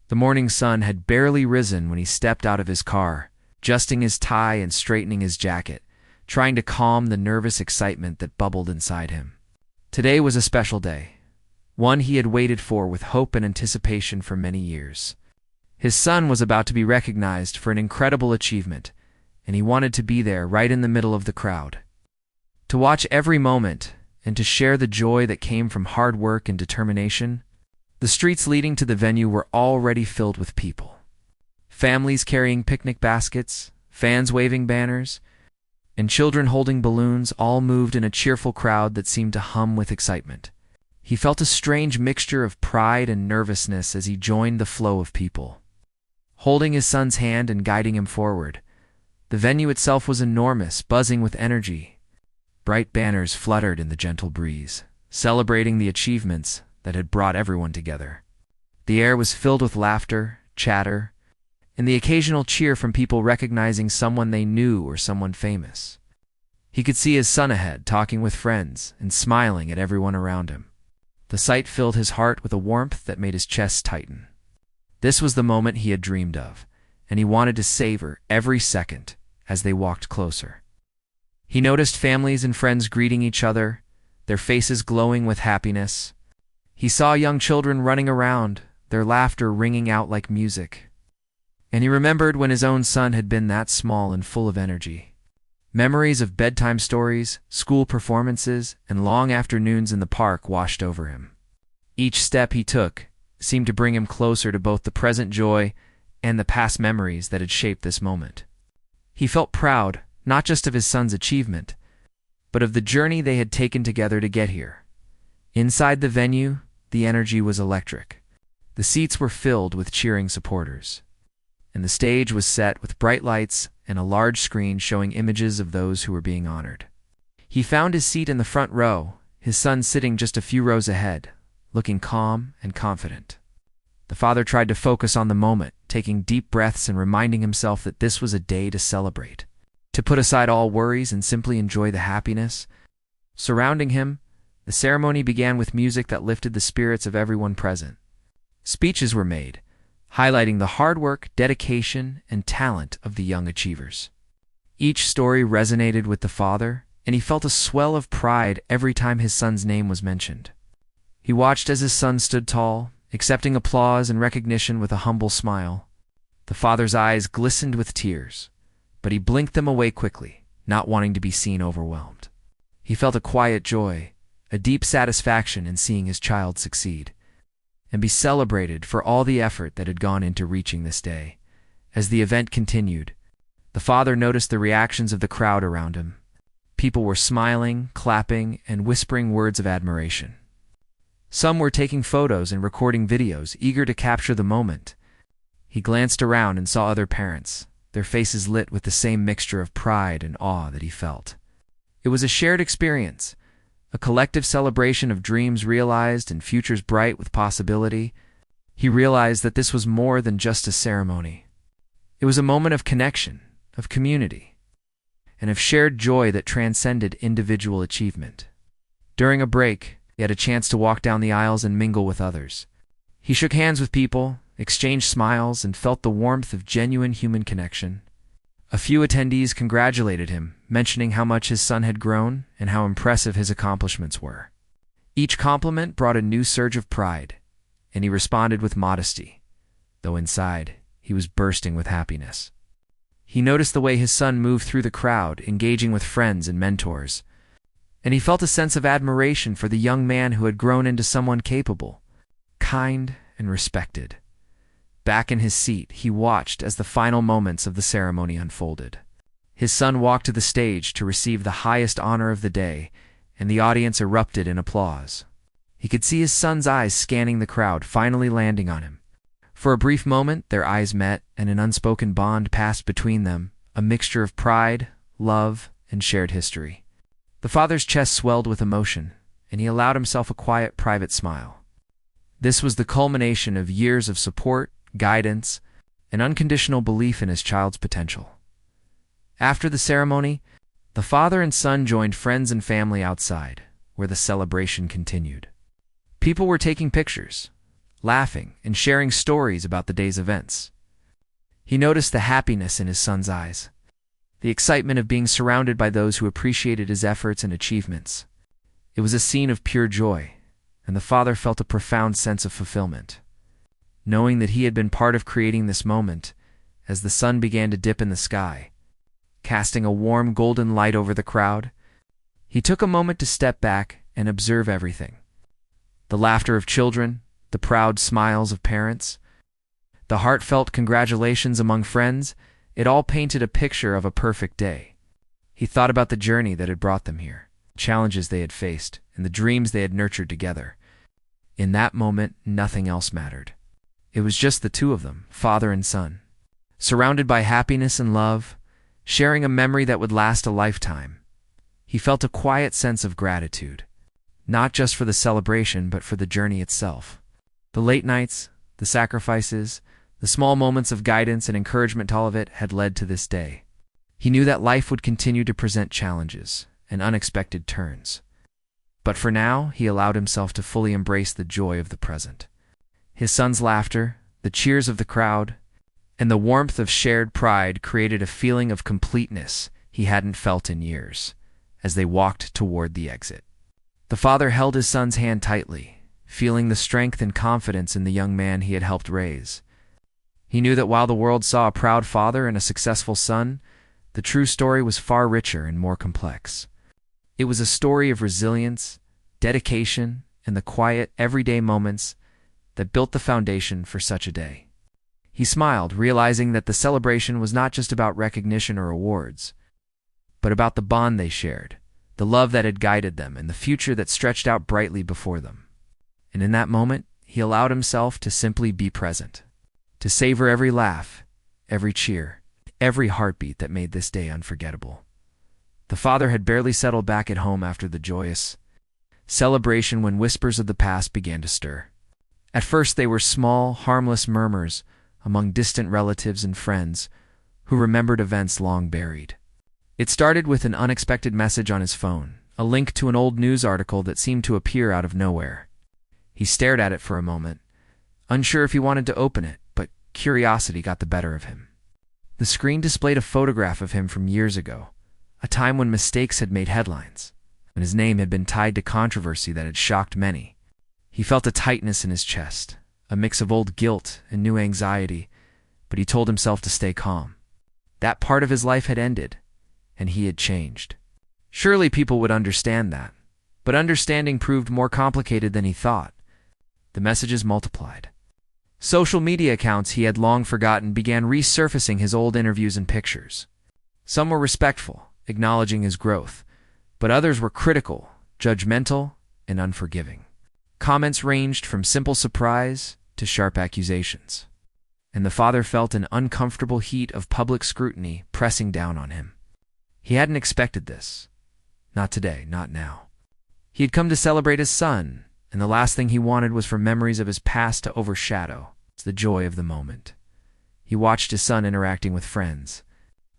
The morning sun had barely risen when he stepped out of his car, adjusting his tie and straightening his jacket, trying to calm the nervous excitement that bubbled inside him. Today was a special day, one he had waited for with hope and anticipation for many years. His son was about to be recognized for an incredible achievement, and he wanted to be there right in the middle of the crowd. To watch every moment and to share the joy that came from hard work and determination. The streets leading to the venue were already filled with people. Families carrying picnic baskets, fans waving banners, and children holding balloons all moved in a cheerful crowd that seemed to hum with excitement. He felt a strange mixture of pride and nervousness as he joined the flow of people. Holding his son's hand and guiding him forward, the venue itself was enormous, buzzing with energy. Bright banners fluttered in the gentle breeze, celebrating the achievements that had brought everyone together. The air was filled with laughter, chatter, and the occasional cheer from people recognizing someone they knew or someone famous. He could see his son ahead, talking with friends and smiling at everyone around him. The sight filled his heart with a warmth that made his chest tighten. This was the moment he had dreamed of, and he wanted to savor every second as they walked closer. He noticed families and friends greeting each other, their faces glowing with happiness. He saw young children running around, their laughter ringing out like music. And he remembered when his own son had been that small and full of energy. Memories of bedtime stories, school performances, and long afternoons in the park washed over him. Each step he took seemed to bring him closer to both the present joy and the past memories that had shaped this moment. He felt proud, not just of his son's achievement, but of the journey they had taken together to get here. Inside the venue, the energy was electric. The seats were filled with cheering supporters, and the stage was set with bright lights and a large screen showing images of those who were being honored. He found his seat in the front row, his son sitting just a few rows ahead, looking calm and confident. The father tried to focus on the moment, taking deep breaths and reminding himself that this was a day to celebrate, to put aside all worries and simply enjoy the happiness. Surrounding him, the ceremony began with music that lifted the spirits of everyone present. Speeches were made, highlighting the hard work, dedication, and talent of the young achievers. Each story resonated with the father, and he felt a swell of pride every time his son's name was mentioned. He watched as his son stood tall, accepting applause and recognition with a humble smile. The father's eyes glistened with tears, but he blinked them away quickly, not wanting to be seen overwhelmed. He felt a quiet joy, a deep satisfaction in seeing his child succeed, and be celebrated for all the effort that had gone into reaching this day. As the event continued, the father noticed the reactions of the crowd around him. People were smiling, clapping, and whispering words of admiration. Some were taking photos and recording videos, eager to capture the moment. He glanced around and saw other parents, their faces lit with the same mixture of pride and awe that he felt. It was a shared experience, a collective celebration of dreams realized and futures bright with possibility. He realized that this was more than just a ceremony. It was a moment of connection, of community, and of shared joy that transcended individual achievement. During a break, he had a chance to walk down the aisles and mingle with others. He shook hands with people, exchanged smiles, and felt the warmth of genuine human connection. A few attendees congratulated him, mentioning how much his son had grown and how impressive his accomplishments were. Each compliment brought a new surge of pride, and he responded with modesty, though inside he was bursting with happiness. He noticed the way his son moved through the crowd, engaging with friends and mentors, and he felt a sense of admiration for the young man who had grown into someone capable, kind, and respected. Back in his seat, he watched as the final moments of the ceremony unfolded. His son walked to the stage to receive the highest honor of the day, and the audience erupted in applause. He could see his son's eyes scanning the crowd, finally landing on him. For a brief moment, their eyes met, and an unspoken bond passed between them, a mixture of pride, love, and shared history. The father's chest swelled with emotion, and he allowed himself a quiet, private smile. This was the culmination of years of support, guidance, and unconditional belief in his child's potential. After the ceremony, the father and son joined friends and family outside, where the celebration continued. People were taking pictures, laughing and sharing stories about the day's events. He noticed the happiness in his son's eyes, the excitement of being surrounded by those who appreciated his efforts and achievements. It was a scene of pure joy, and the father felt a profound sense of fulfillment, knowing that he had been part of creating this moment. As the sun began to dip in the sky, casting a warm golden light over the crowd, he took a moment to step back and observe everything. The laughter of children, the proud smiles of parents, the heartfelt congratulations among friends, it all painted a picture of a perfect day. He thought about the journey that had brought them here, the challenges they had faced, and the dreams they had nurtured together. In that moment, nothing else mattered. It was just the two of them, father and son, surrounded by happiness and love, sharing a memory that would last a lifetime. He felt a quiet sense of gratitude, not just for the celebration, but for the journey itself. The late nights, the sacrifices, the small moments of guidance and encouragement to all of it had led to this day. He knew that life would continue to present challenges and unexpected turns. But for now, he allowed himself to fully embrace the joy of the present. His son's laughter, the cheers of the crowd, and the warmth of shared pride created a feeling of completeness he hadn't felt in years as they walked toward the exit. The father held his son's hand tightly, feeling the strength and confidence in the young man he had helped raise. He knew that while the world saw a proud father and a successful son, the true story was far richer and more complex. It was a story of resilience, dedication, and the quiet, everyday moments that built the foundation for such a day. He smiled, realizing that the celebration was not just about recognition or awards, but about the bond they shared, the love that had guided them, and the future that stretched out brightly before them. And in that moment, he allowed himself to simply be present, to savor every laugh, every cheer, every heartbeat that made this day unforgettable. The father had barely settled back at home after the joyous celebration when whispers of the past began to stir. At first they were small, harmless murmurs among distant relatives and friends who remembered events long buried. It started with an unexpected message on his phone, a link to an old news article that seemed to appear out of nowhere. He stared at it for a moment, unsure if he wanted to open it, but curiosity got the better of him. The screen displayed a photograph of him from years ago, a time when mistakes had made headlines, and his name had been tied to controversy that had shocked many. He felt a tightness in his chest, a mix of old guilt and new anxiety, but he told himself to stay calm. That part of his life had ended, and he had changed. Surely people would understand that, but understanding proved more complicated than he thought. The messages multiplied. Social media accounts he had long forgotten began resurfacing his old interviews and pictures. Some were respectful, acknowledging his growth, but others were critical, judgmental, and unforgiving. Comments ranged from simple surprise to sharp accusations, and the father felt an uncomfortable heat of public scrutiny pressing down on him. He hadn't expected this. Not today, not now. He had come to celebrate his son, and the last thing he wanted was for memories of his past to overshadow the joy of the moment. He watched his son interacting with friends,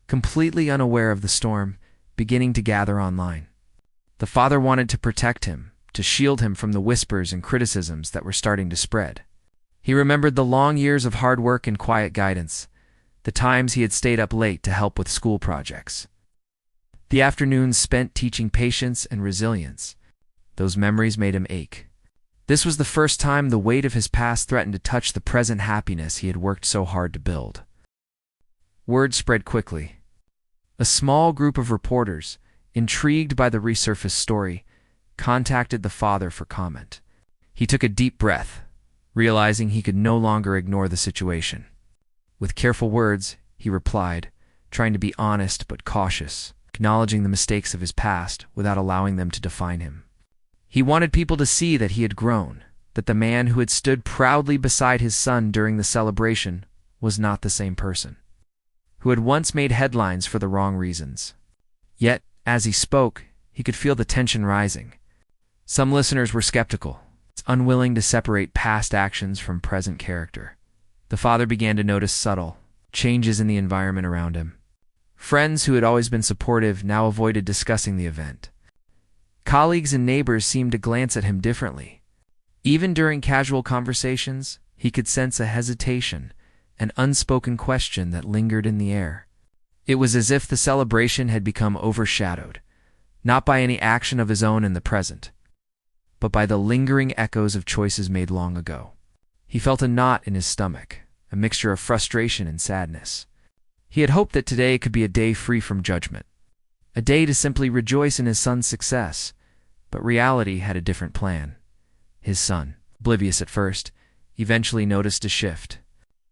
completely unaware of the storm beginning to gather online. The father wanted to protect him, to shield him from the whispers and criticisms that were starting to spread. He remembered the long years of hard work and quiet guidance, the times he had stayed up late to help with school projects, the afternoons spent teaching patience and resilience. Those memories made him ache. This was the first time the weight of his past threatened to touch the present happiness he had worked so hard to build. Word spread quickly. A small group of reporters, intrigued by the resurfaced story, contacted the father for comment. He took a deep breath, realizing he could no longer ignore the situation. With careful words, he replied, trying to be honest but cautious, acknowledging the mistakes of his past without allowing them to define him. He wanted people to see that he had grown, that the man who had stood proudly beside his son during the celebration was not the same person, who had once made headlines for the wrong reasons. Yet, as he spoke, he could feel the tension rising. Some listeners were skeptical, unwilling to separate past actions from present character. The father began to notice subtle changes in the environment around him. Friends who had always been supportive now avoided discussing the event. Colleagues and neighbors seemed to glance at him differently, Even during casual conversations, he could sense a hesitation, an unspoken question that lingered in the air. It was as if the celebration had become overshadowed, not by any action of his own in the present, but by the lingering echoes of choices made long ago. He felt a knot in his stomach, a mixture of frustration and sadness. He had hoped that today could be a day free from judgment, a day to simply rejoice in his son's success, but reality had a different plan. His son, oblivious at first, eventually noticed a shift.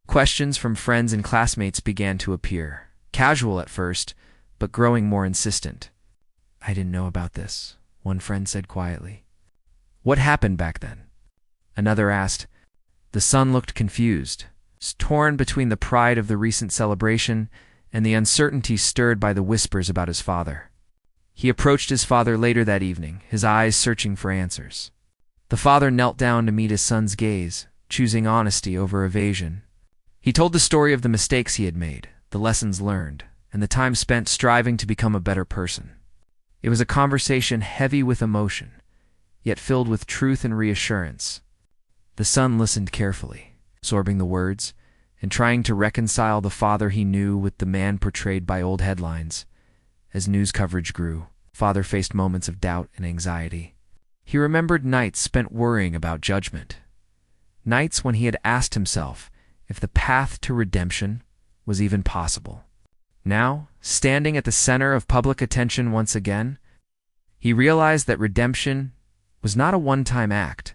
Questions from friends and classmates began to appear, casual at first, but growing more insistent. "I didn't know about this," one friend said quietly. "What happened back then?" Another asked. The son looked confused, torn between the pride of the recent celebration and the uncertainty stirred by the whispers about his father. He approached his father later that evening, his eyes searching for answers. The father knelt down to meet his son's gaze, choosing honesty over evasion. He told the story of the mistakes he had made, the lessons learned, and the time spent striving to become a better person. It was a conversation heavy with emotion, yet filled with truth and reassurance. The son listened carefully, absorbing the words, and trying to reconcile the father he knew with the man portrayed by old headlines. As news coverage grew, father faced moments of doubt and anxiety. He remembered nights spent worrying about judgment, nights when he had asked himself if the path to redemption was even possible. Now, standing at the center of public attention once again, he realized that redemption was not a one-time act,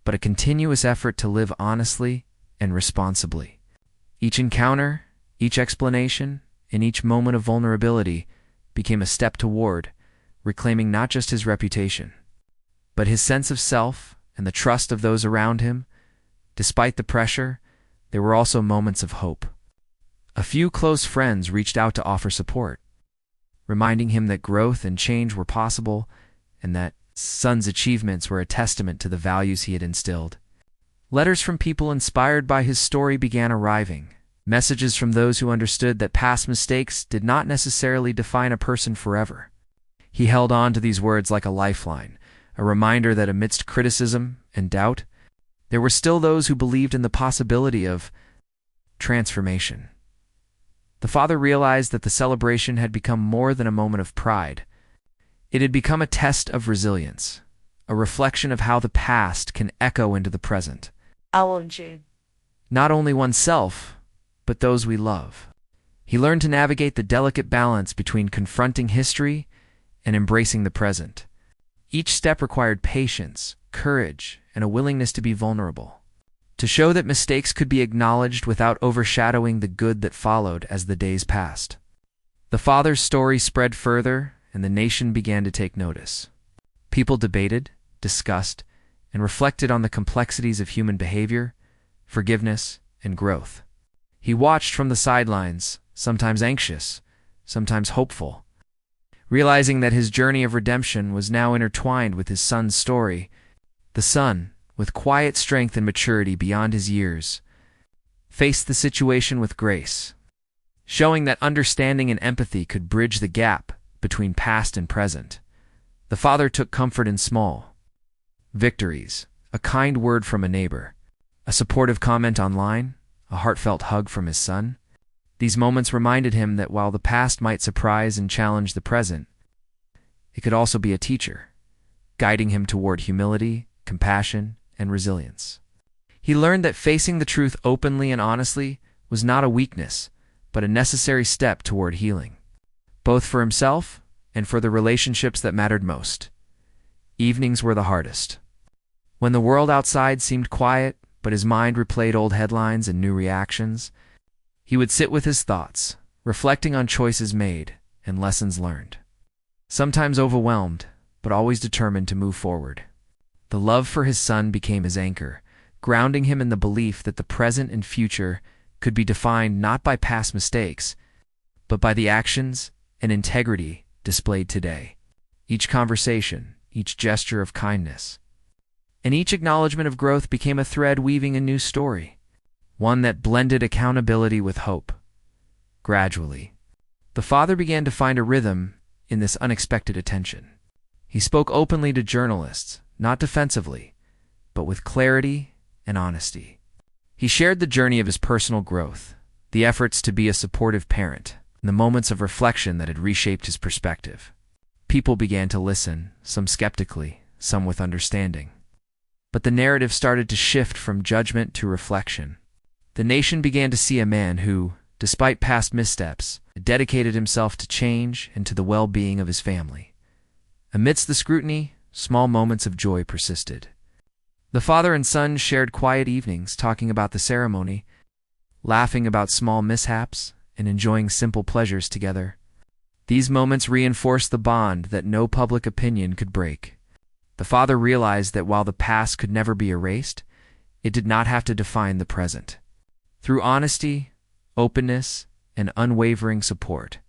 but a continuous effort to live honestly and responsibly. Each encounter, each explanation, and each moment of vulnerability became a step toward reclaiming not just his reputation, but his sense of self and the trust of those around him. Despite the pressure, there were also moments of hope. A few close friends reached out to offer support, reminding him that growth and change were possible and that son's achievements were a testament to the values he had instilled. Letters from people inspired by his story began arriving, messages from those who understood that past mistakes did not necessarily define a person forever. He held on to these words like a lifeline, a reminder that amidst criticism and doubt, there were still those who believed in the possibility of transformation. The father realized that the celebration had become more than a moment of pride. It had become a test of resilience, a reflection of how the past can echo into the present. Not only oneself, but those we love. He learned to navigate the delicate balance between confronting history and embracing the present. Each step required patience, courage, and a willingness to be vulnerable, to show that mistakes could be acknowledged without overshadowing the good that followed as the days passed. The father's story spread further, and the nation began to take notice. People debated, discussed, and reflected on the complexities of human behavior, forgiveness, and growth. He watched from the sidelines, sometimes anxious, sometimes hopeful, realizing that his journey of redemption was now intertwined with his son's story. The son, with quiet strength and maturity beyond his years, faced the situation with grace, showing that understanding and empathy could bridge the gap between past and present. The father took comfort in small victories, a kind word from a neighbor, a supportive comment online, a heartfelt hug from his son. These moments reminded him that while the past might surprise and challenge the present, it could also be a teacher, guiding him toward humility, compassion, and resilience. He learned that facing the truth openly and honestly was not a weakness, but a necessary step toward healing, both for himself and for the relationships that mattered most. Evenings were the hardest. When the world outside seemed quiet, but his mind replayed old headlines and new reactions, he would sit with his thoughts, reflecting on choices made and lessons learned. Sometimes overwhelmed, but always determined to move forward. The love for his son became his anchor, grounding him in the belief that the present and future could be defined not by past mistakes, but by the actions and integrity displayed today. Each conversation, each gesture of kindness, and each acknowledgement of growth became a thread weaving a new story, one that blended accountability with hope. Gradually, the father began to find a rhythm in this unexpected attention. He spoke openly to journalists, not defensively, but with clarity and honesty. He shared the journey of his personal growth, the efforts to be a supportive parent, and the moments of reflection that had reshaped his perspective. People began to listen, some skeptically, some with understanding. But the narrative started to shift from judgment to reflection. The nation began to see a man who, despite past missteps, dedicated himself to change and to the well-being of his family. Amidst the scrutiny, small moments of joy persisted. The father and son shared quiet evenings talking about the ceremony, laughing about small mishaps, and enjoying simple pleasures together. These moments reinforced the bond that no public opinion could break. The father realized that while the past could never be erased, it did not have to define the present. Through honesty, openness, and unwavering support,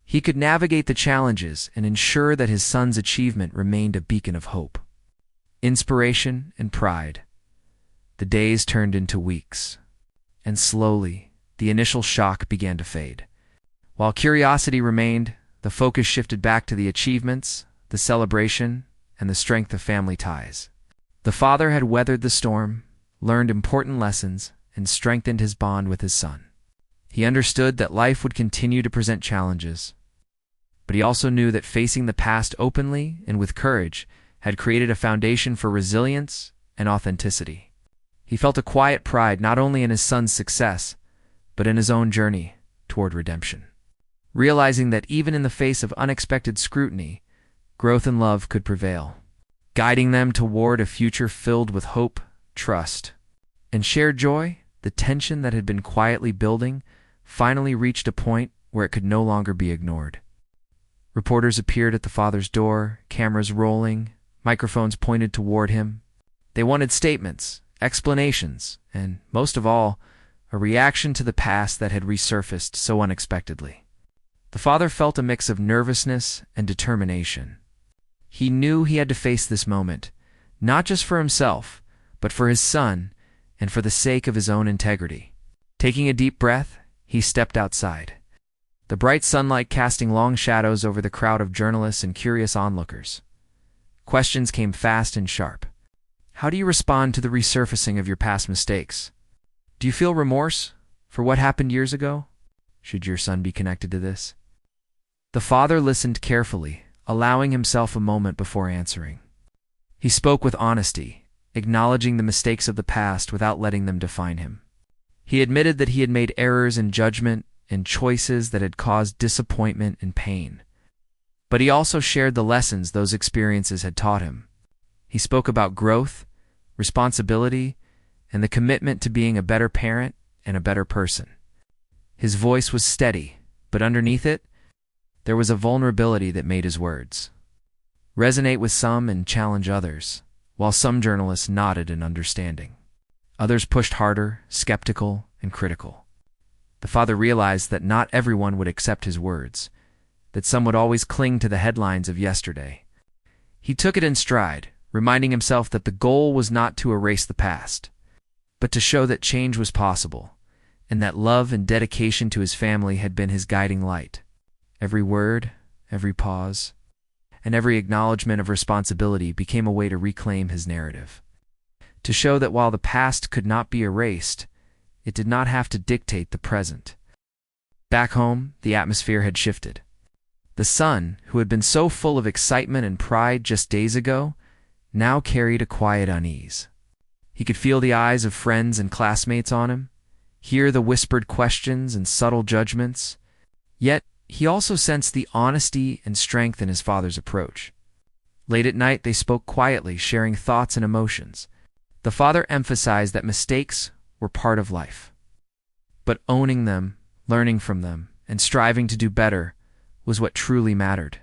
he could navigate the challenges and ensure that his son's achievement remained a beacon of hope, inspiration, and pride. The days turned into weeks, and slowly, the initial shock began to fade. While curiosity remained, the focus shifted back to the achievements, the celebration, and the strength of family ties. The father had weathered the storm, learned important lessons, and strengthened his bond with his son. He understood that life would continue to present challenges, but he also knew that facing the past openly and with courage had created a foundation for resilience and authenticity. He felt a quiet pride not only in his son's success, but in his own journey toward redemption. Realizing that even in the face of unexpected scrutiny, growth and love could prevail, guiding them toward a future filled with hope, trust, and shared joy. The tension that had been quietly building finally reached a point where it could no longer be ignored. Reporters appeared at the father's door, cameras rolling, microphones pointed toward him. They wanted statements, explanations, and, most of all, a reaction to the past that had resurfaced so unexpectedly. The father felt a mix of nervousness and determination. He knew he had to face this moment, not just for himself, but for his son and for the sake of his own integrity. Taking a deep breath, he stepped outside, the bright sunlight casting long shadows over the crowd of journalists and curious onlookers. Questions came fast and sharp. How do you respond to the resurfacing of your past mistakes? Do you feel remorse for what happened years ago? Should your son be connected to this? The father listened carefully, allowing himself a moment before answering. He spoke with honesty, acknowledging the mistakes of the past without letting them define him. He admitted that he had made errors in judgment and choices that had caused disappointment and pain. But he also shared the lessons those experiences had taught him. He spoke about growth, responsibility, and the commitment to being a better parent and a better person. His voice was steady, but underneath it, there was a vulnerability that made his words resonate with some and challenge others. While some journalists nodded in understanding, others pushed harder, skeptical and critical. The father realized that not everyone would accept his words, that some would always cling to the headlines of yesterday. He took it in stride, reminding himself that the goal was not to erase the past, but to show that change was possible, and that love and dedication to his family had been his guiding light. Every word, every pause, and every acknowledgement of responsibility became a way to reclaim his narrative, to show that while the past could not be erased, it did not have to dictate the present. Back home, the atmosphere had shifted. The son, who had been so full of excitement and pride just days ago, now carried a quiet unease. He could feel the eyes of friends and classmates on him, hear the whispered questions and subtle judgments, yet he also sensed the honesty and strength in his father's approach. Late at night, they spoke quietly, sharing thoughts and emotions. The father emphasized that mistakes were part of life, but owning them, learning from them, and striving to do better was what truly mattered.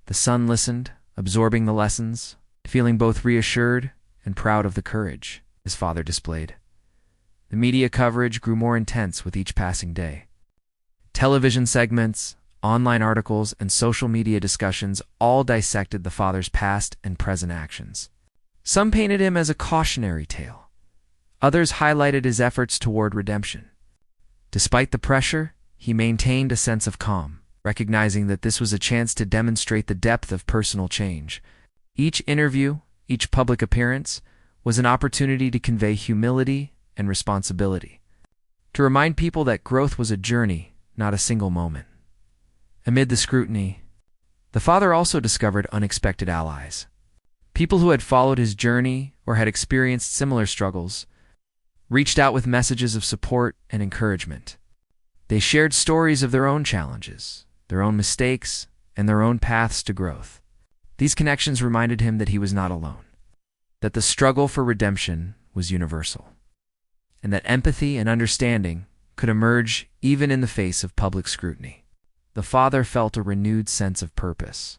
The son listened, absorbing the lessons, feeling both reassured and proud of the courage his father displayed. The media coverage grew more intense with each passing day. Television segments, online articles, and social media discussions all dissected the father's past and present actions. Some painted him as a cautionary tale. Others highlighted his efforts toward redemption. Despite the pressure, he maintained a sense of calm, recognizing that this was a chance to demonstrate the depth of personal change. Each interview, each public appearance, was an opportunity to convey humility and responsibility, to remind people that growth was a journey, not a single moment. Amid the scrutiny, the father also discovered unexpected allies. People who had followed his journey or had experienced similar struggles reached out with messages of support and encouragement. They shared stories of their own challenges, their own mistakes, and their own paths to growth. These connections reminded him that he was not alone, that the struggle for redemption was universal, and that empathy and understanding could emerge even in the face of public scrutiny. The father felt a renewed sense of purpose,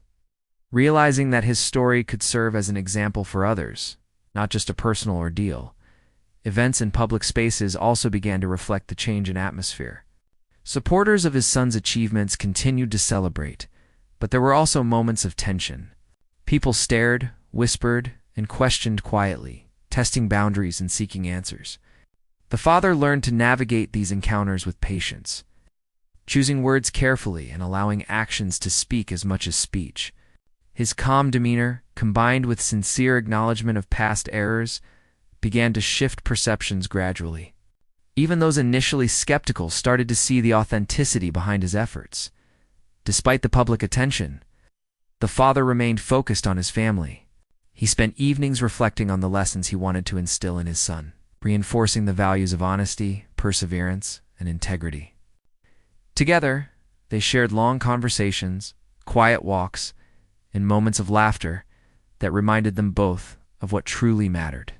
realizing that his story could serve as an example for others, not just a personal ordeal. Events in public spaces also began to reflect the change in atmosphere. Supporters of his son's achievements continued to celebrate, but there were also moments of tension. People stared, whispered, and questioned quietly, testing boundaries and seeking answers. The father learned to navigate these encounters with patience, choosing words carefully and allowing actions to speak as much as speech. His calm demeanor, combined with sincere acknowledgement of past errors, began to shift perceptions gradually. Even those initially skeptical started to see the authenticity behind his efforts. Despite the public attention, the father remained focused on his family. He spent evenings reflecting on the lessons he wanted to instill in his son, reinforcing the values of honesty, perseverance, and integrity. Together, they shared long conversations, quiet walks, and moments of laughter that reminded them both of what truly mattered.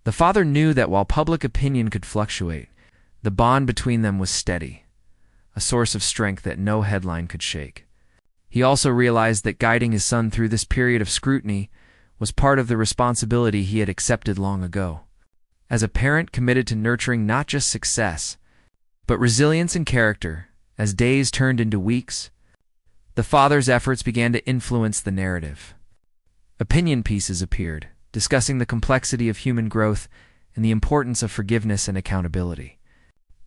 The father knew that while public opinion could fluctuate, the bond between them was steady, a source of strength that no headline could shake. He also realized that guiding his son through this period of scrutiny was part of the responsibility he had accepted long ago. As a parent committed to nurturing not just success, but resilience and character, as days turned into weeks, the father's efforts began to influence the narrative. Opinion pieces appeared, discussing the complexity of human growth and the importance of forgiveness and accountability.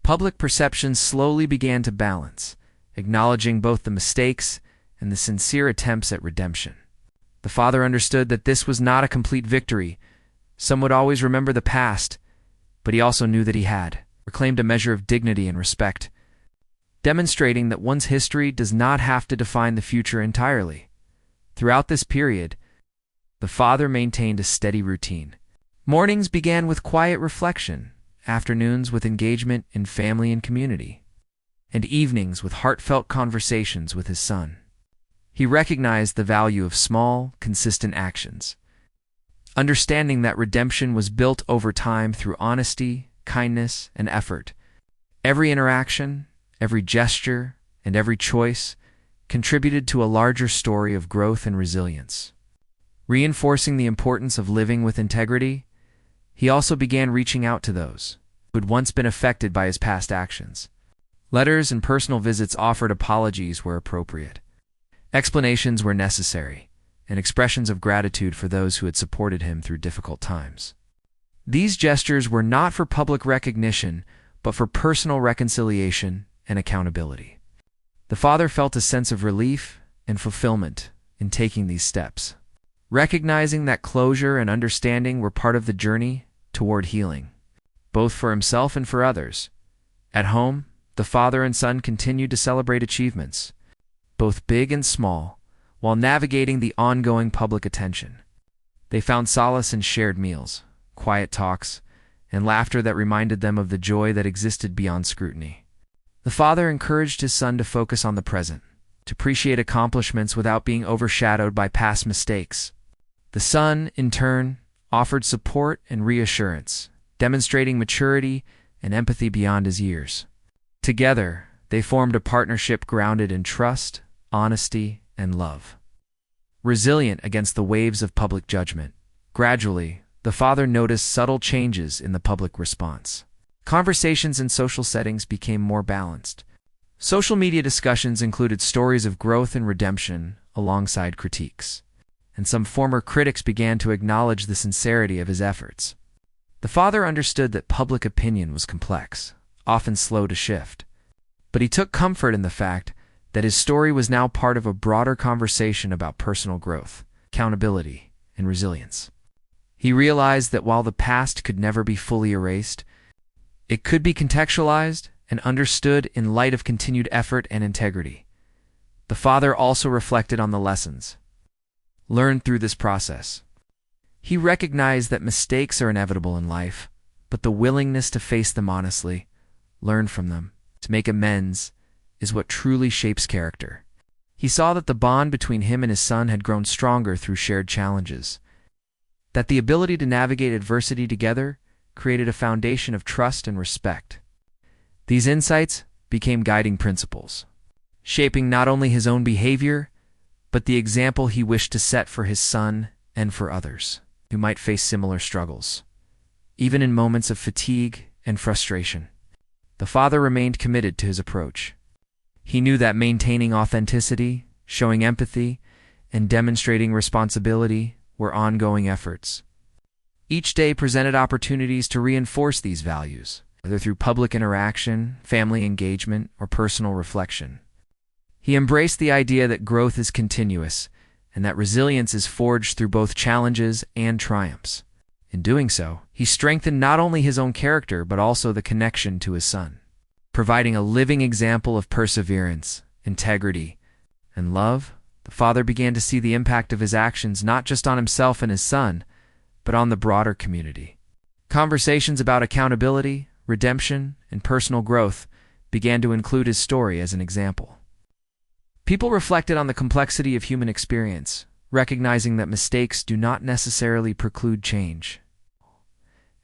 Public perception slowly began to balance, acknowledging both the mistakes and the sincere attempts at redemption. The father understood that this was not a complete victory. Some would always remember the past, but he also knew that he had reclaimed a measure of dignity and respect, demonstrating that one's history does not have to define the future entirely. Throughout this period, the father maintained a steady routine. Mornings began with quiet reflection, afternoons with engagement in family and community, and evenings with heartfelt conversations with his son. He recognized the value of small, consistent actions, understanding that redemption was built over time through honesty, kindness, and effort. Every interaction, every gesture, and every choice contributed to a larger story of growth and resilience. Reinforcing the importance of living with integrity, he also began reaching out to those who had once been affected by his past actions. Letters and personal visits offered apologies where appropriate. Explanations were necessary, and expressions of gratitude for those who had supported him through difficult times. These gestures were not for public recognition, but for personal reconciliation and accountability. The father felt a sense of relief and fulfillment in taking these steps, recognizing that closure and understanding were part of the journey toward healing, both for himself and for others. At home, the father and son continued to celebrate achievements, both big and small, while navigating the ongoing public attention. They found solace in shared meals, quiet talks, and laughter that reminded them of the joy that existed beyond scrutiny. The father encouraged his son to focus on the present, to appreciate accomplishments without being overshadowed by past mistakes. The son, in turn, offered support and reassurance, demonstrating maturity and empathy beyond his years. Together, they formed a partnership grounded in trust, honesty, and love. Resilient against the waves of public judgment, gradually, the father noticed subtle changes in the public response. Conversations in social settings became more balanced. Social media discussions included stories of growth and redemption alongside critiques, and some former critics began to acknowledge the sincerity of his efforts. The father understood that public opinion was complex, often slow to shift, but he took comfort in the fact that his story was now part of a broader conversation about personal growth, accountability, and resilience. He realized that while the past could never be fully erased, it could be contextualized and understood in light of continued effort and integrity. The father also reflected on the lessons learned through this process. He recognized that mistakes are inevitable in life, but the willingness to face them honestly, learn from them, to make amends, is what truly shapes character. He saw that the bond between him and his son had grown stronger through shared challenges, that the ability to navigate adversity together created a foundation of trust and respect. These insights became guiding principles, shaping not only his own behavior, but the example he wished to set for his son and for others who might face similar struggles. Even in moments of fatigue and frustration, the father remained committed to his approach. He knew that maintaining authenticity, showing empathy, and demonstrating responsibility were ongoing efforts. Each day presented opportunities to reinforce these values, whether through public interaction, family engagement, or personal reflection. He embraced the idea that growth is continuous and that resilience is forged through both challenges and triumphs. In doing so, he strengthened not only his own character but also the connection to his son, providing a living example of perseverance, integrity, and love. The father began to see the impact of his actions not just on himself and his son, but on the broader community. Conversations about accountability, redemption, and personal growth began to include his story as an example. People reflected on the complexity of human experience, recognizing that mistakes do not necessarily preclude change,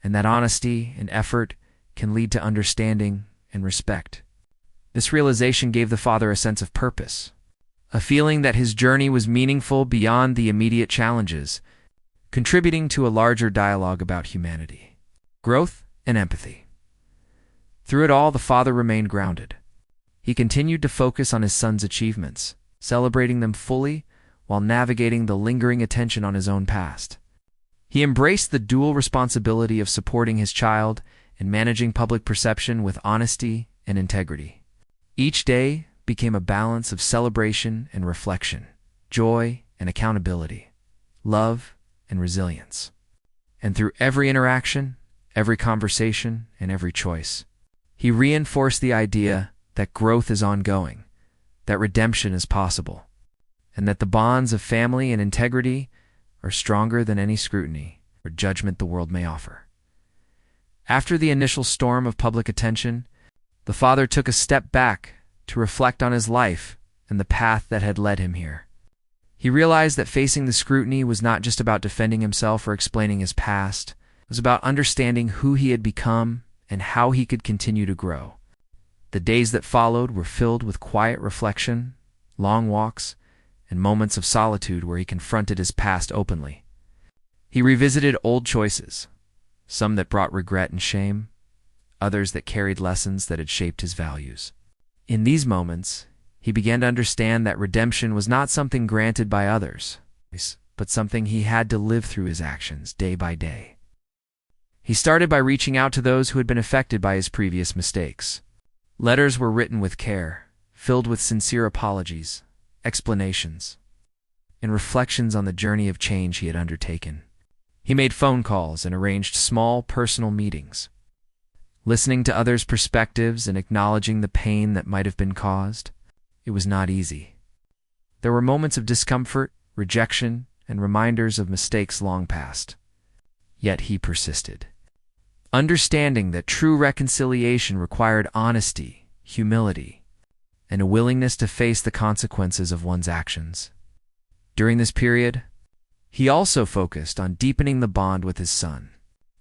and that honesty and effort can lead to understanding and respect. This realization gave the father a sense of purpose, a feeling that his journey was meaningful beyond the immediate challenges, contributing to a larger dialogue about humanity, growth, and empathy. Through it all, the father remained grounded. He continued to focus on his son's achievements, celebrating them fully while navigating the lingering attention on his own past. He embraced the dual responsibility of supporting his child and managing public perception with honesty and integrity. Each day became a balance of celebration and reflection, joy and accountability, love and resilience. And through every interaction, every conversation, and every choice, he reinforced the idea that growth is ongoing, that redemption is possible, and that the bonds of family and integrity are stronger than any scrutiny or judgment the world may offer. After the initial storm of public attention, the father took a step back to reflect on his life and the path that had led him here. He realized that facing the scrutiny was not just about defending himself or explaining his past. It was about understanding who he had become and how he could continue to grow. The days that followed were filled with quiet reflection, long walks, and moments of solitude where he confronted his past openly. He revisited old choices, some that brought regret and shame, others that carried lessons that had shaped his values. In these moments, he began to understand that redemption was not something granted by others, but something he had to live through his actions day by day. He started by reaching out to those who had been affected by his previous mistakes. Letters were written with care, filled with sincere apologies, explanations, and reflections on the journey of change he had undertaken. He made phone calls and arranged small personal meetings, listening to others' perspectives and acknowledging the pain that might have been caused. It was not easy. There were moments of discomfort, rejection, and reminders of mistakes long past. Yet he persisted, understanding that true reconciliation required honesty, humility, and a willingness to face the consequences of one's actions. During this period, he also focused on deepening the bond with his son.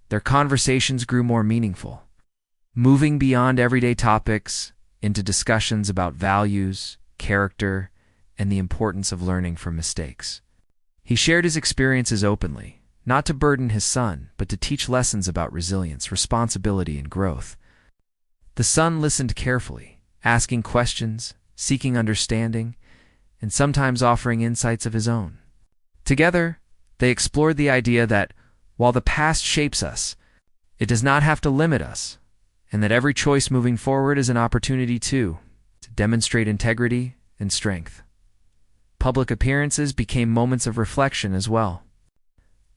Their conversations grew more meaningful, moving beyond everyday topics into discussions about values, character, and the importance of learning from mistakes. He shared his experiences openly, not to burden his son, but to teach lessons about resilience, responsibility, and growth. The son listened carefully, asking questions, seeking understanding, and sometimes offering insights of his own. Together, they explored the idea that, while the past shapes us, it does not have to limit us, and that every choice moving forward is an opportunity to demonstrate integrity and strength. Public appearances became moments of reflection as well.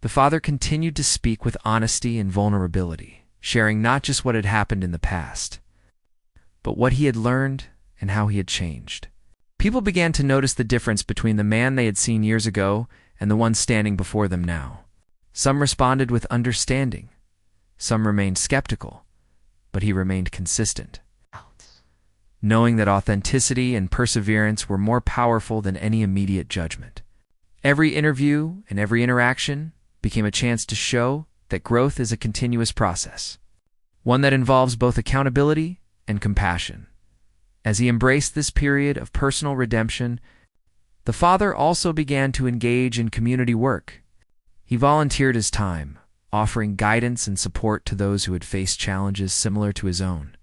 The father continued to speak with honesty and vulnerability, sharing not just what had happened in the past, but what he had learned and how he had changed. People began to notice the difference between the man they had seen years ago and the one standing before them now. Some responded with understanding. Some remained skeptical, but he remained consistent, knowing that authenticity and perseverance were more powerful than any immediate judgment. Every interview and every interaction became a chance to show that growth is a continuous process, one that involves both accountability and compassion. As he embraced this period of personal redemption, the father also began to engage in community work. He volunteered his time, offering guidance and support to those who had faced challenges similar to his own.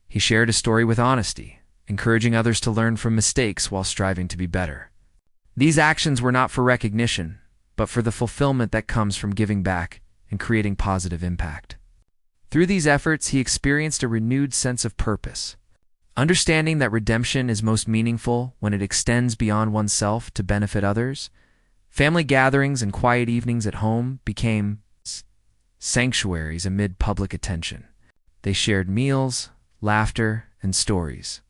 He shared his story with honesty, encouraging others to learn from mistakes while striving to be better. These actions were not for recognition, but for the fulfillment that comes from giving back and creating positive impact. Through these efforts, he experienced a renewed sense of purpose, understanding that redemption is most meaningful when it extends beyond oneself to benefit others. Family gatherings and quiet evenings at home became sanctuaries amid public attention. They shared meals, laughter, and stories,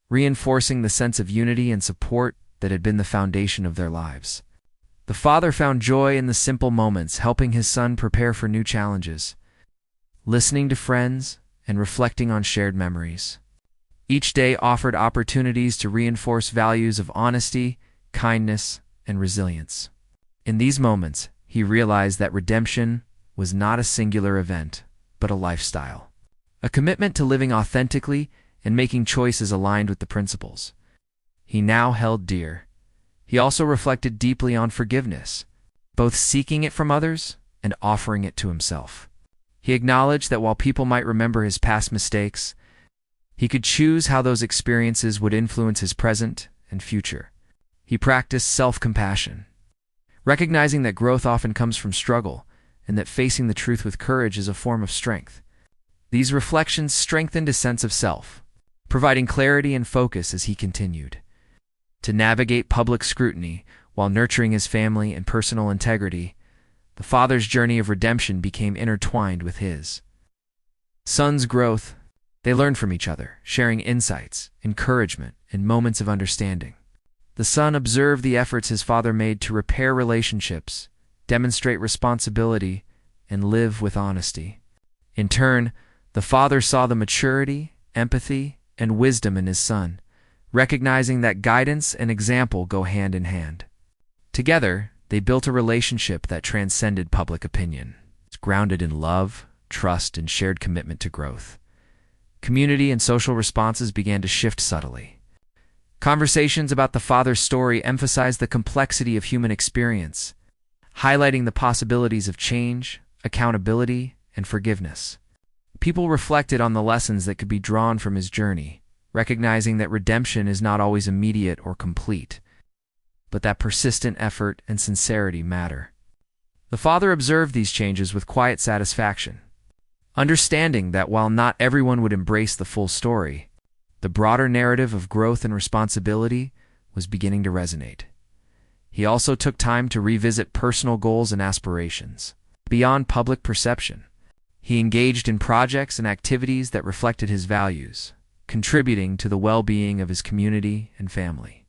reinforcing the sense of unity and support that had been the foundation of their lives. The father found joy in the simple moments, helping his son prepare for new challenges, listening to friends, and reflecting on shared memories. Each day offered opportunities to reinforce values of honesty, kindness, and resilience. In these moments, he realized that redemption was not a singular event, but a lifestyle, a commitment to living authentically and making choices aligned with the principles he now held dear. He also reflected deeply on forgiveness, both seeking it from others and offering it to himself. He acknowledged that while people might remember his past mistakes, he could choose how those experiences would influence his present and future. He practiced self-compassion, recognizing that growth often comes from struggle and that facing the truth with courage is a form of strength. These reflections strengthened his sense of self, providing clarity and focus as he continued to navigate public scrutiny while nurturing his family and personal integrity. The father's journey of redemption became intertwined with his son's growth. They learned from each other, sharing insights, encouragement, and moments of understanding. The son observed the efforts his father made to repair relationships, demonstrate responsibility, and live with honesty. In turn, the father saw the maturity, empathy, and wisdom in his son, recognizing that guidance and example go hand in hand. Together, they built a relationship that transcended public opinion. It's grounded in love, trust, and shared commitment to growth. Community and social responses began to shift subtly. Conversations about the father's story emphasized the complexity of human experience, highlighting the possibilities of change, accountability, and forgiveness. People reflected on the lessons that could be drawn from his journey, recognizing that redemption is not always immediate or complete, but that persistent effort and sincerity matter. The father observed these changes with quiet satisfaction, understanding that while not everyone would embrace the full story, the broader narrative of growth and responsibility was beginning to resonate. He also took time to revisit personal goals and aspirations. Beyond public perception, he engaged in projects and activities that reflected his values, contributing to the well-being of his community and family.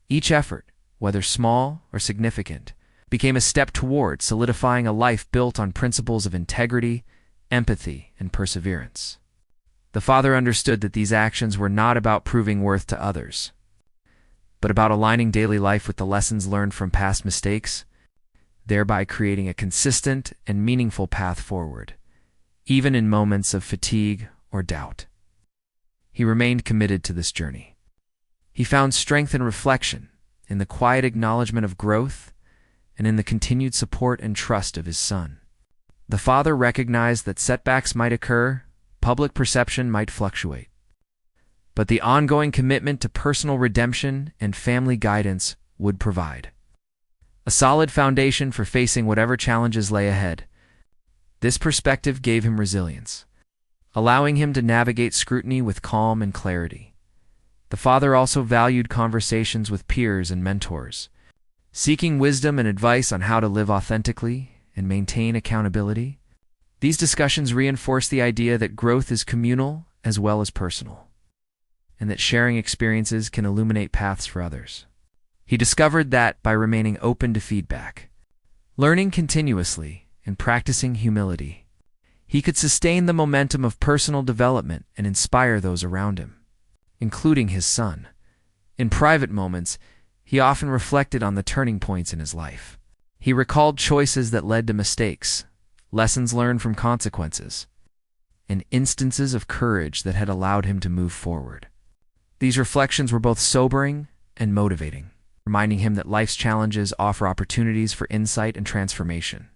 Each effort, whether small or significant, became a step toward solidifying a life built on principles of integrity, empathy, and perseverance. The father understood that these actions were not about proving worth to others, but about aligning daily life with the lessons learned from past mistakes, thereby creating a consistent and meaningful path forward, even in moments of fatigue or doubt. He remained committed to this journey. He found strength in reflection, in the quiet acknowledgement of growth, and in the continued support and trust of his son. The father recognized that setbacks might occur, public perception might fluctuate, but the ongoing commitment to personal redemption and family guidance would provide a solid foundation for facing whatever challenges lay ahead. This perspective gave him resilience, allowing him to navigate scrutiny with calm and clarity. The father also valued conversations with peers and mentors, seeking wisdom and advice on how to live authentically and maintain accountability. These discussions reinforce the idea that growth is communal as well as personal, and that sharing experiences can illuminate paths for others. He discovered that by remaining open to feedback, learning continuously, and practicing humility, he could sustain the momentum of personal development and inspire those around him, including his son. In private moments, he often reflected on the turning points in his life. He recalled choices that led to mistakes, lessons learned from consequences, and instances of courage that had allowed him to move forward. These reflections were both sobering and motivating, reminding him that life's challenges offer opportunities for insight and transformation.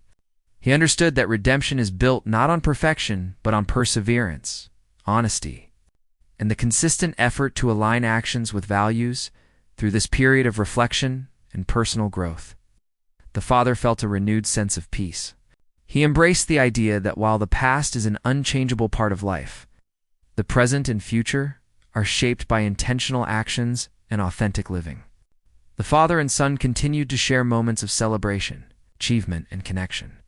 He understood that redemption is built not on perfection, but on perseverance, honesty, and the consistent effort to align actions with values. Through this period of reflection and personal growth, the father felt a renewed sense of peace. He embraced the idea that while the past is an unchangeable part of life, the present and future are shaped by intentional actions and authentic living. The father and son continued to share moments of celebration, achievement, and connection,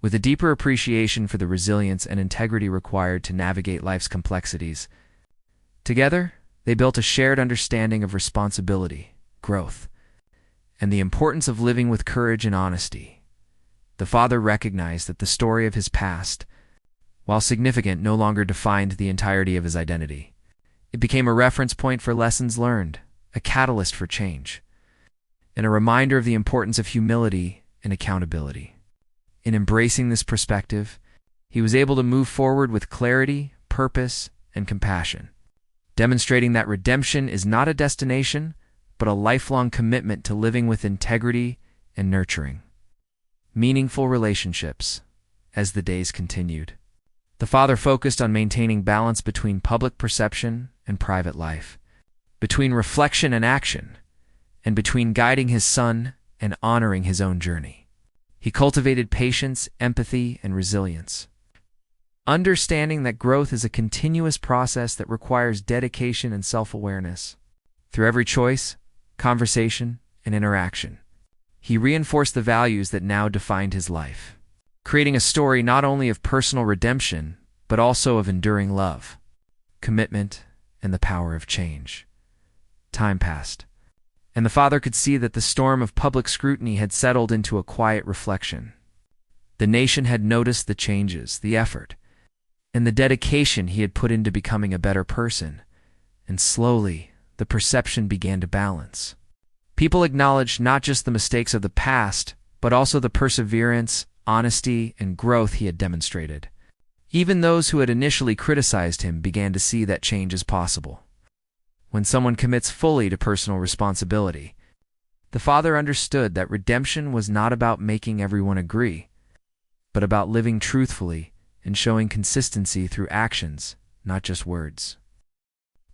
with a deeper appreciation for the resilience and integrity required to navigate life's complexities. Together, they built a shared understanding of responsibility, growth, and the importance of living with courage and honesty. The father recognized that the story of his past, while significant, no longer defined the entirety of his identity. It became a reference point for lessons learned, a catalyst for change, and a reminder of the importance of humility and accountability. In embracing this perspective, he was able to move forward with clarity, purpose, and compassion, demonstrating that redemption is not a destination, but a lifelong commitment to living with integrity and nurturing meaningful relationships. As the days continued, the father focused on maintaining balance between public perception and private life, between reflection and action, and between guiding his son and honoring his own journey. He cultivated patience, empathy, and resilience, understanding that growth is a continuous process that requires dedication and self-awareness. Through every choice, conversation, and interaction, he reinforced the values that now defined his life, creating a story not only of personal redemption, but also of enduring love, commitment, and the power of change. Time passed, and the father could see that the storm of public scrutiny had settled into a quiet reflection. The nation had noticed the changes, the effort, and the dedication he had put into becoming a better person, and slowly, the perception began to balance. People acknowledged not just the mistakes of the past, but also the perseverance, honesty, and growth he had demonstrated. Even those who had initially criticized him began to see that change is possible. When someone commits fully to personal responsibility, the father understood that redemption was not about making everyone agree, but about living truthfully and showing consistency through actions, not just words.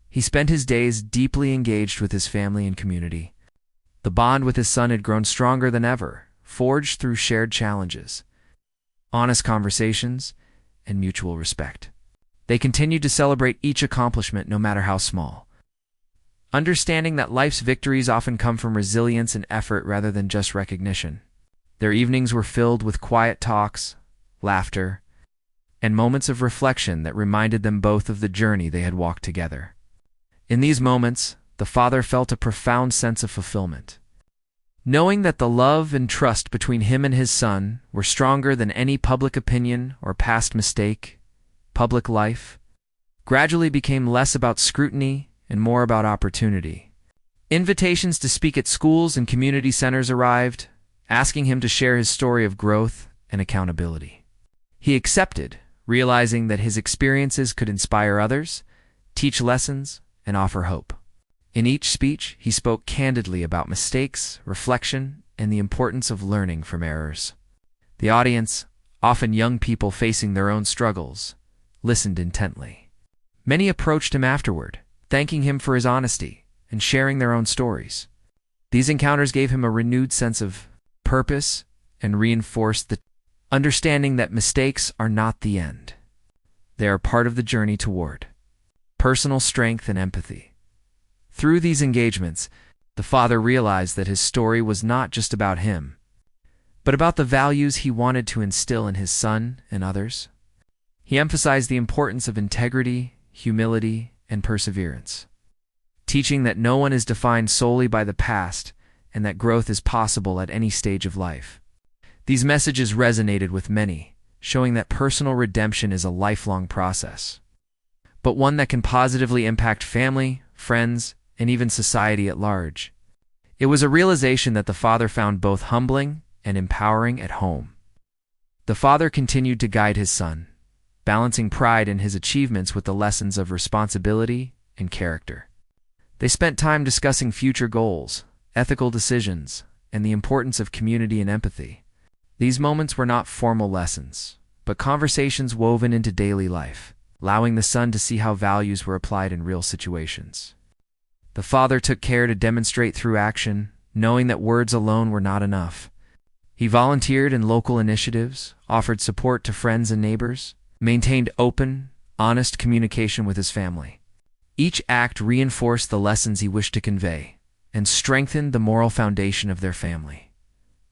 He spent his days deeply engaged with his family and community. The bond with his son had grown stronger than ever, forged through shared challenges, honest conversations, and mutual respect. They continued to celebrate each accomplishment, no matter how small, understanding that life's victories often come from resilience and effort rather than just recognition. Their evenings were filled with quiet talks, laughter, and moments of reflection that reminded them both of the journey they had walked together. In these moments, the father felt a profound sense of fulfillment, knowing that the love and trust between him and his son were stronger than any public opinion or past mistake. Public life gradually became less about scrutiny and more about opportunity. Invitations to speak at schools and community centers arrived, asking him to share his story of growth and accountability. He accepted, realizing that his experiences could inspire others, teach lessons, and offer hope. In each speech, he spoke candidly about mistakes, reflection, and the importance of learning from errors. The audience, often young people facing their own struggles, listened intently. Many approached him afterward, thanking him for his honesty and sharing their own stories. These encounters gave him a renewed sense of purpose and reinforced the understanding that mistakes are not the end. They are part of the journey toward personal strength and empathy. Through these engagements, the father realized that his story was not just about him, but about the values he wanted to instill in his son and others. He emphasized the importance of integrity, humility, and perseverance, teaching that no one is defined solely by the past and that growth is possible at any stage of life. These messages resonated with many, showing that personal redemption is a lifelong process, but one that can positively impact family, friends, and even society at large. It was a realization that the father found both humbling and empowering at home. The father continued to guide his son, balancing pride in his achievements with the lessons of responsibility and character. They spent time discussing future goals, ethical decisions, and the importance of community and empathy. These moments were not formal lessons, but conversations woven into daily life, allowing the son to see how values were applied in real situations. The father took care to demonstrate through action, knowing that words alone were not enough. He volunteered in local initiatives, offered support to friends and neighbors, maintained open, honest communication with his family. Each act reinforced the lessons he wished to convey and strengthened the moral foundation of their family.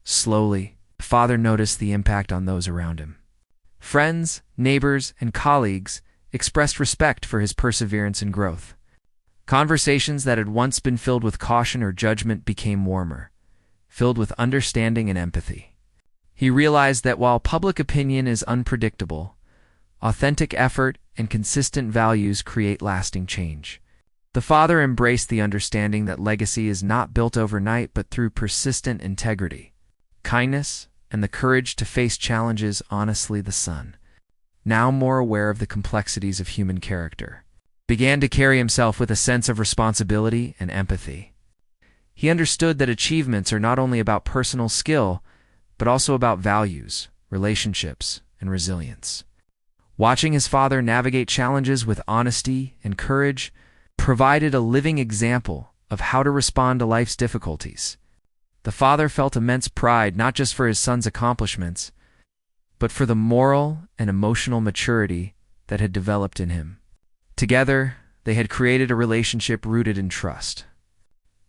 Slowly, the father noticed the impact on those around him. Friends, neighbors, and colleagues expressed respect for his perseverance and growth. Conversations that had once been filled with caution or judgment became warmer, filled with understanding and empathy. He realized that while public opinion is unpredictable, authentic effort and consistent values create lasting change. The father embraced the understanding that legacy is not built overnight but through persistent integrity, kindness, and the courage to face challenges honestly. The son, now more aware of the complexities of human character, began to carry himself with a sense of responsibility and empathy. He understood that achievements are not only about personal skill, but also about values, relationships, and resilience. Watching his father navigate challenges with honesty and courage provided a living example of how to respond to life's difficulties. The father felt immense pride not just for his son's accomplishments, but for the moral and emotional maturity that had developed in him. Together, they had created a relationship rooted in trust,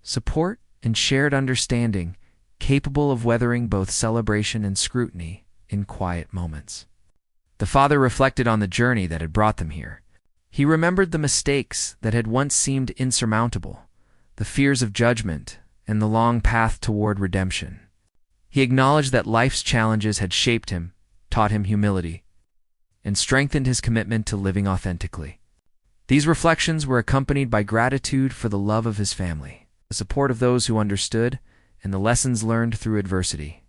support, and shared understanding, capable of weathering both celebration and scrutiny in quiet moments. The father reflected on the journey that had brought them here. He remembered the mistakes that had once seemed insurmountable, the fears of judgment, and the long path toward redemption. He acknowledged that life's challenges had shaped him, taught him humility, and strengthened his commitment to living authentically. These reflections were accompanied by gratitude for the love of his family, the support of those who understood, and the lessons learned through adversity.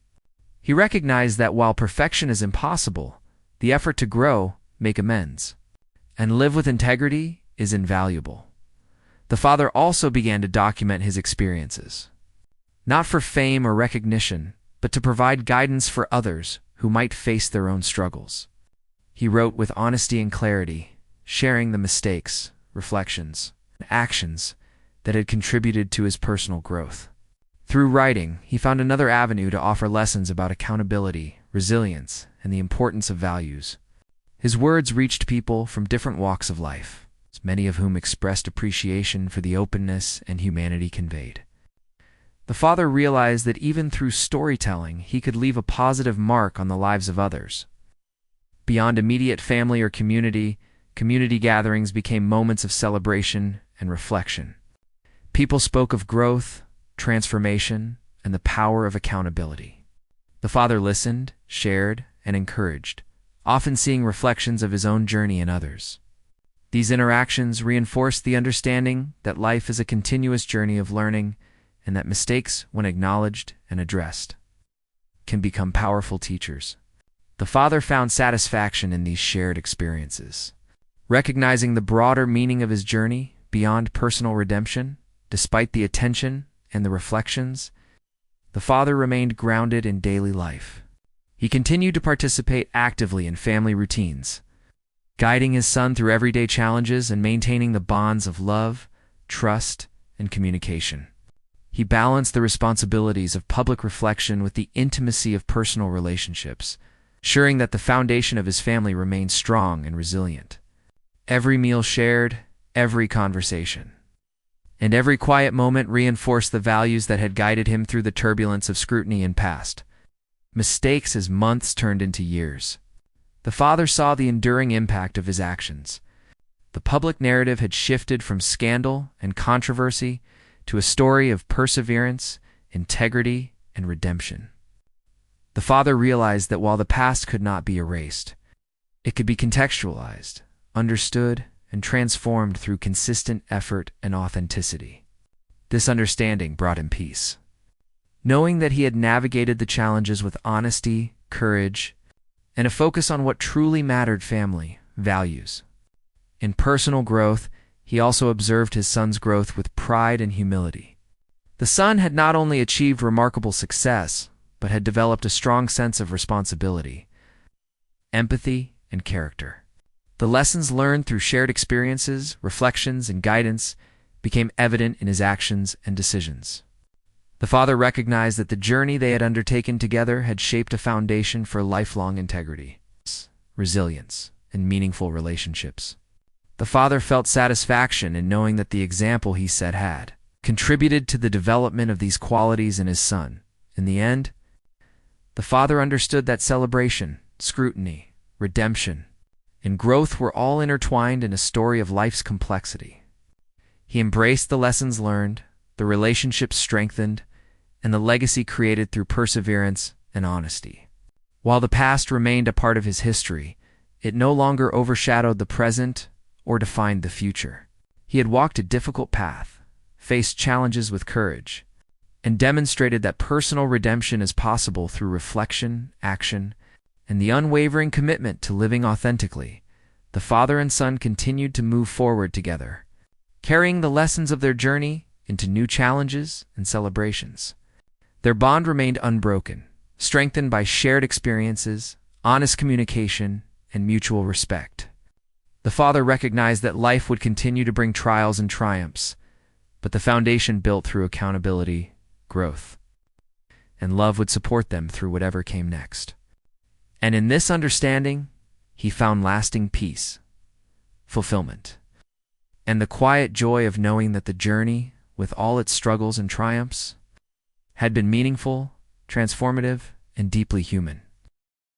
He recognized that while perfection is impossible, the effort to grow, make amends, and live with integrity is invaluable. The father also began to document his experiences, not for fame or recognition, but to provide guidance for others who might face their own struggles. He wrote with honesty and clarity, sharing the mistakes, reflections, and actions that had contributed to his personal growth. Through writing, he found another avenue to offer lessons about accountability, resilience, and the importance of values. His words reached people from different walks of life, many of whom expressed appreciation for the openness and humanity conveyed. The father realized that even through storytelling, he could leave a positive mark on the lives of others. Beyond immediate family or community gatherings became moments of celebration and reflection. People spoke of growth, transformation, and the power of accountability. The father listened, shared, and encouraged, often seeing reflections of his own journey in others. These interactions reinforced the understanding that life is a continuous journey of learning and that mistakes, when acknowledged and addressed, can become powerful teachers. The father found satisfaction in these shared experiences. Recognizing the broader meaning of his journey beyond personal redemption, despite the attention and the reflections, the father remained grounded in daily life. He continued to participate actively in family routines, guiding his son through everyday challenges and maintaining the bonds of love, trust, and communication. He balanced the responsibilities of public reflection with the intimacy of personal relationships, ensuring that the foundation of his family remained strong and resilient. Every meal shared, every conversation, and every quiet moment reinforced the values that had guided him through the turbulence of scrutiny and past. mistakes as months turned into years. The father saw the enduring impact of his actions. The public narrative had shifted from scandal and controversy to a story of perseverance, integrity, and redemption. The father realized that while the past could not be erased, it could be contextualized, understood, and transformed through consistent effort and authenticity. This understanding brought him peace. Knowing that he had navigated the challenges with honesty, courage, and a focus on what truly mattered: family, values. In personal growth, he also observed his son's growth with pride and humility. The son had not only achieved remarkable success, but had developed a strong sense of responsibility, empathy, and character. The lessons learned through shared experiences, reflections, and guidance became evident in his actions and decisions. The father recognized that the journey they had undertaken together had shaped a foundation for lifelong integrity, resilience, and meaningful relationships. The father felt satisfaction in knowing that the example he set had contributed to the development of these qualities in his son. In the end, the father understood that celebration, scrutiny, redemption, and growth were all intertwined in a story of life's complexity. He embraced the lessons learned, the relationships strengthened, and the legacy created through perseverance and honesty. While the past remained a part of his history, it no longer overshadowed the present or defined the future. He had walked a difficult path, faced challenges with courage, and demonstrated that personal redemption is possible through reflection, action, and the unwavering commitment to living authentically. The father and son continued to move forward together, carrying the lessons of their journey into new challenges and celebrations. Their bond remained unbroken, strengthened by shared experiences, honest communication, and mutual respect. The father recognized that life would continue to bring trials and triumphs, but the foundation built through accountability, growth, and love would support them through whatever came next. And in this understanding, he found lasting peace, fulfillment, and the quiet joy of knowing that the journey, with all its struggles and triumphs, had been meaningful, transformative, and deeply human.